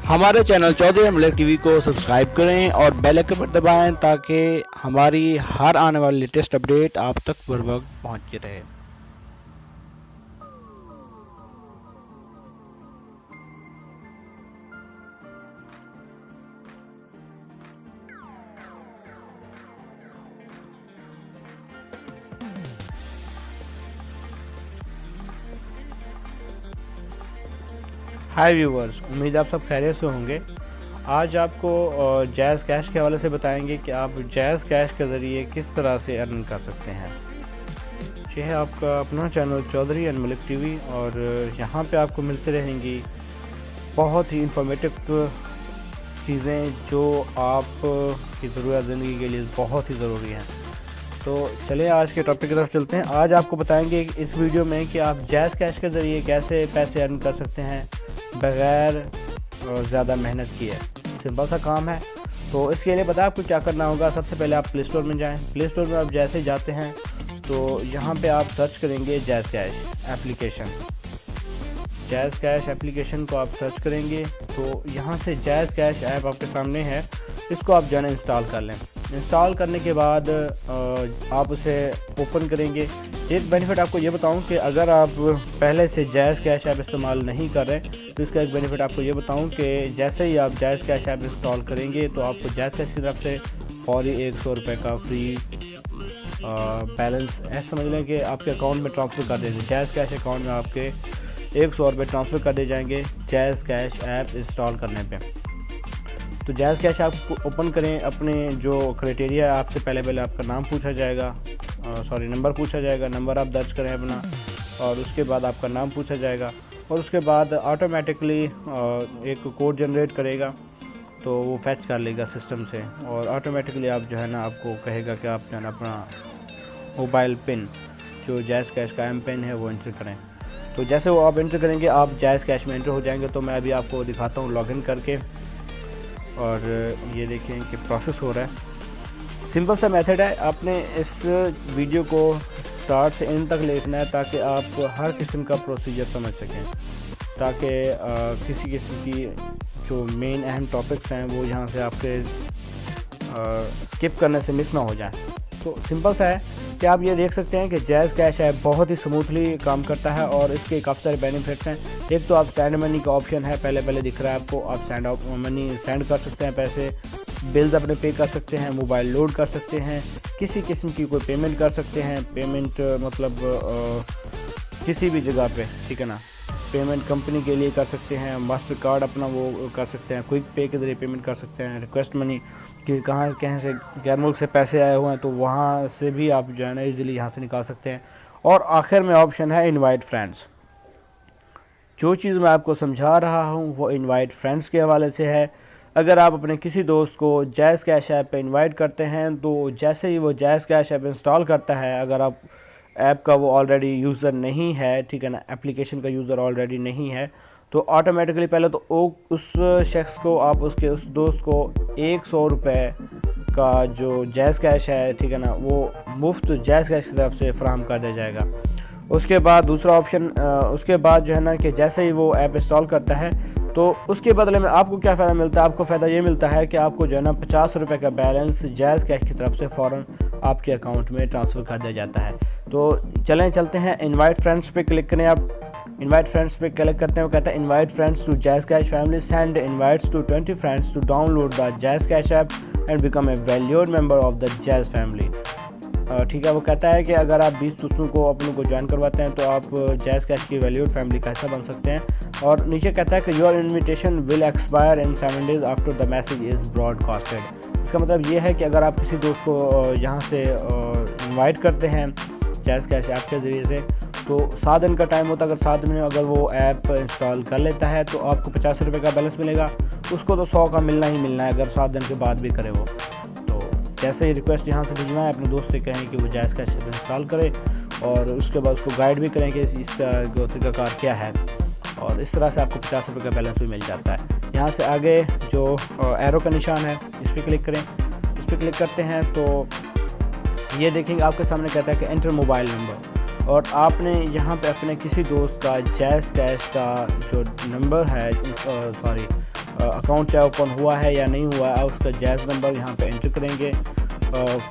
हमारे चैनल चौधरी अनमोल टीवी को सब्सक्राइब करें और बेल आइकन पर दबाएं ताकि हमारी हर आने वाली लेटेस्ट अपडेट आप तक बर वक्त पहुँचती रहे। हाय व्यूवर्स, उम्मीद आप सब खैरियत से होंगे। आज आपको जैज़ कैश के हवाले से बताएंगे कि आप जैज़ कैश के ज़रिए किस तरह से अर्न कर सकते हैं। ये है आपका अपना चैनल चौधरी अनमोल टीवी और यहाँ पे आपको मिलती रहेंगी बहुत ही इंफॉर्मेटिव चीज़ें जो आप की ज़रूरत ज़िंदगी के लिए बहुत ही ज़रूरी हैं। तो चलिए आज के टॉपिक की तरफ चलते हैं। आज आपको बताएंगे इस वीडियो में कि आप जैज़ कैश के ज़रिए कैसे पैसे अर्न कर सकते हैं बग़ैर ज़्यादा मेहनत किए। सिंपल सा काम है। तो इसके लिए पता है आपको क्या करना होगा। सबसे पहले आप प्ले स्टोर में जाएं। प्ले स्टोर में आप जैसे जाते हैं तो यहाँ पे आप सर्च करेंगे jazz cash application. Jazz cash application को आप सर्च करेंगे तो यहाँ से जैज़ कैश ऐप आपके सामने है। इसको आप जाना इंस्टॉल कर लें। इंस्टॉल करने के बाद आप उसे ओपन करेंगे। एक बेनिफिट आपको ये बताऊं कि अगर आप पहले से जैज़ कैश ऐप इस्तेमाल नहीं कर रहे तो इसका एक बेनिफिट आपको ये बताऊं कि जैसे ही आप जैज़ कैश ऐप इंस्टॉल करेंगे तो आपको जैज़ कैश की तरफ से फौरी 100 रुपये का फ्री बैलेंस ऐसा समझ लें कि आपके अकाउंट में ट्रांसफ़र कर देंगे। जैज़ कैश अकाउंट में आपके 100 रुपये ट्रांसफ़र कर दिए जाएंगे जैज़ कैश ऐप इंस्टॉल करने पे। तो जैज़ कैश आप ओपन करें। अपने जो क्राइटेरिया आपसे पहले आपका नाम पूछा जाएगा, नंबर पूछा जाएगा। नंबर आप दर्ज करें अपना और उसके बाद आपका नाम पूछा जाएगा और उसके बाद ऑटोमेटिकली एक कोड जनरेट करेगा तो वो फैच कर लेगा सिस्टम से और ऑटोमेटिकली आप जो है ना आपको कहेगा कि आप जो है ना अपना मोबाइल पिन जो जैज़ कैश का एम पिन है वो एंटर करें। तो जैसे वो आप एंटर करेंगे आप जैज़ कैश में एंटर हो जाएंगे। तो मैं अभी आपको दिखाता हूँ लॉगिन करके और ये देखें कि प्रोसेस हो रहा है। सिंपल सा मेथड है। आपने इस वीडियो को स्टार्ट से एंड तक देखना है ताकि आप हर किस्म का प्रोसीजर समझ सकें, ताकि किसी किस्म की जो मेन अहम टॉपिक्स हैं वो यहाँ से आपके स्किप करने से मिस ना हो जाए। तो सिंपल सा है कि आप ये देख सकते हैं कि जैज़ कैश ऐप बहुत ही स्मूथली काम करता है और इसके काफ़ी सारे बेनिफिट्स हैं। एक तो आप सेंड मनी का ऑप्शन है, पहले दिख रहा है आपको। आप मनी सेंड कर सकते हैं, पैसे बिल्स अपने पे कर सकते हैं, मोबाइल लोड कर सकते हैं, किसी किस्म की कोई पेमेंट कर सकते हैं। पेमेंट मतलब किसी भी जगह पे, ठीक है ना। पेमेंट कंपनी के लिए कर सकते हैं, मास्टर कार्ड अपना वो कर सकते हैं, क्विक पे के ज़रिए पेमेंट कर सकते हैं, रिक्वेस्ट मनी कि कहीं से गैर मुल्क से पैसे आए हुए हैं तो वहाँ से भी आप जो है ना ईज़िली यहाँ से निकाल सकते हैं। और आखिर में ऑप्शन है इनवाइट फ्रेंड्स। जो चीज़ मैं आपको समझा रहा हूँ वो इनवाइट फ्रेंड्स के हवाले से है। अगर आप अपने किसी दोस्त को जैज़ कैश ऐप पे इनवाइट करते हैं तो जैसे ही वो जैज़ कैश ऐप इंस्टॉल करता है, अगर आप ऐप का वो ऑलरेडी यूज़र नहीं है, ठीक है ना, एप्लीकेशन का यूज़र ऑलरेडी नहीं है, तो ऑटोमेटिकली पहले तो उस शख्स को आप उस दोस्त को 100 रुपये का जो जैज़ कैश है, ठीक है ना, वो मुफ्त जैज़ कैश की तरफ से फ़राहम कर दिया जाएगा। उसके बाद दूसरा ऑप्शन उसके बाद जो है ना कि जैसे ही वो ऐप इंस्टॉल करता है तो उसके बदले में आपको क्या फ़ायदा मिलता है। आपको फ़ायदा ये मिलता है कि आपको जो है ना 50 रुपये का बैलेंस जैज़ कैश की तरफ से फ़ौरन आपके अकाउंट में ट्रांसफ़र कर दिया जाता है। तो चलते हैं इनवाइट फ्रेंड्स पे क्लिक करें। आप इनवाइट फ्रेंड्स पे क्लिक करते हैं, वो कहता है invite friends to Jazz Cash family, send invites to 20 friends to download the Jazz Cash app and become a valued member of the Jazz family. ठीक है, वो कहता है कि अगर आप 20 दोस्तों को अपनों को ज्वाइन करवाते हैं तो आप जैज़ कैश की वैल्यूड फैमिली का हिस्सा बन सकते हैं। और नीचे कहता है कि your invitation will expire in 7 days after the message is broadcasted. इसका मतलब ये है कि अगर आप किसी दोस्त को यहाँ से इनवाइट करते हैं जैज़ कैश ऐप के ज़रिए से तो 7 दिन का टाइम होता है। अगर 7 दिन में अगर वो ऐप इंस्टॉल कर लेता है तो आपको 50 रुपये का बैलेंस मिलेगा। उसको तो 100 का मिलना ही मिलना है अगर 7 दिन के बाद भी करे वो। जैसे ही रिक्वेस्ट यहाँ से भेजना है, अपने दोस्त से कहें कि वो जैज़ कैश ऐप इंस्टॉल करे और उसके बाद उसको गाइड भी करें कि इसका तरीक़ाकार क्या है और इस तरह से आपको 50 रुपये का बैलेंस भी मिल जाता है। यहाँ से आगे जो एरो का निशान है इस पर क्लिक करें। इस पर क्लिक करते हैं तो ये देखेंगे आपके सामने कहता है कि एंटर मोबाइल नंबर और आपने यहाँ पे अपने किसी दोस्त का जैज़ कैश का जो नंबर है अकाउंट चाहे ओपन हुआ है या नहीं हुआ है, उसका जैज़ नंबर यहाँ पे एंटर करेंगे।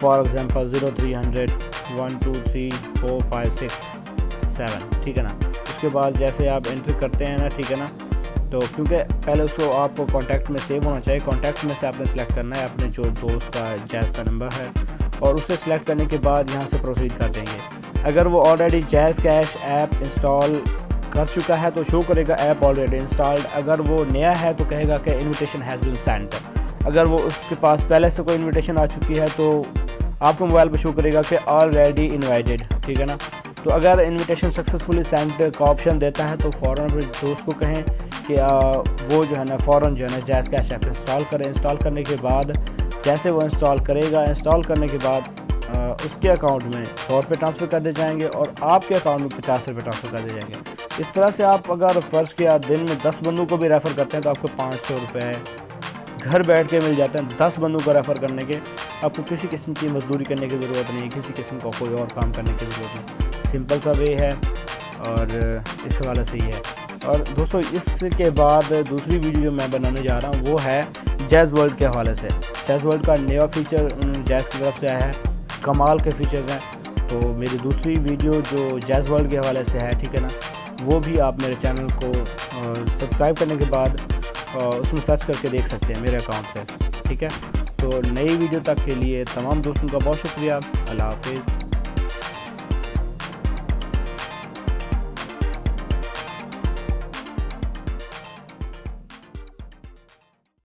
फॉर एग्जांपल 0300 1234567, ठीक है ना। उसके बाद जैसे आप एंटर करते हैं ना, ठीक है ना, तो क्योंकि पहले उसको आपको कॉन्टैक्ट में सेव होना चाहिए, कॉन्टैक्ट में से आपने सेलेक्ट करना है अपने जो दोस्त का जैज़ का नंबर है, और उसे सेलेक्ट करने के बाद यहाँ से प्रोसीड कर देंगे। अगर वो already jazz Cash app install कर चुका है तो शो करेगा ऐप ऑलरेडी इंस्टॉल्ड। अगर वो नया है तो कहेगा कि इनविटेशन हैज़ बीन सेंट। अगर वो उसके पास पहले से कोई इनविटेशन आ चुकी है तो आपको मोबाइल पे शो करेगा कि ऑलरेडी इनवाइटेड, ठीक है ना। तो अगर इनविटेशन सक्सेसफुली सेंट का ऑप्शन देता है तो फ़ौरन अपने दोस्त को कहें कि वो जो है ना फ़ौरन जो है ना जैज़ कैश ऐप इंस्टॉल करें। इंस्टॉल करने के बाद जैसे वो इंस्टॉल करेगा, इंस्टॉल करने के बाद उसके अकाउंट में 100 रुपये ट्रांसफ़र कर दिए जाएंगे और आपके अकाउंट में 50 रुपये ट्रांसफ़र कर दिए जाएंगे। इस तरह से आप अगर फ़र्ज़ किया दिन में 10 बंदों को भी रेफ़र करते हैं तो आपको 500 रुपये घर बैठ के मिल जाते हैं। 10 बंदों को रेफ़र करने के आपको किसी किस्म की मजदूरी करने की ज़रूरत नहीं है, किसी किस्म का कोई और काम करने की ज़रूरत नहीं। सिंपल सा वे है और इस हवाले से ही है। और दोस्तों इसके बाद दूसरी वीडियो जो मैं बनाने जा रहा हूँ वो है जैज़ वर्ल्ड के हवाले से। जैज़ वर्ल्ड का नया फीचर जैज़ की तरफ से आया है, कमाल के फीचर्स हैं। तो मेरी दूसरी वीडियो जो जैज़ वर्ल्ड के हवाले से है, ठीक है ना, वो भी आप मेरे चैनल को सब्सक्राइब करने के बाद उसमें सर्च करके देख सकते हैं मेरे अकाउंट से, ठीक है। तो नई वीडियो तक के लिए तमाम दोस्तों का बहुत शुक्रिया। अल्लाह हाफ़िज़।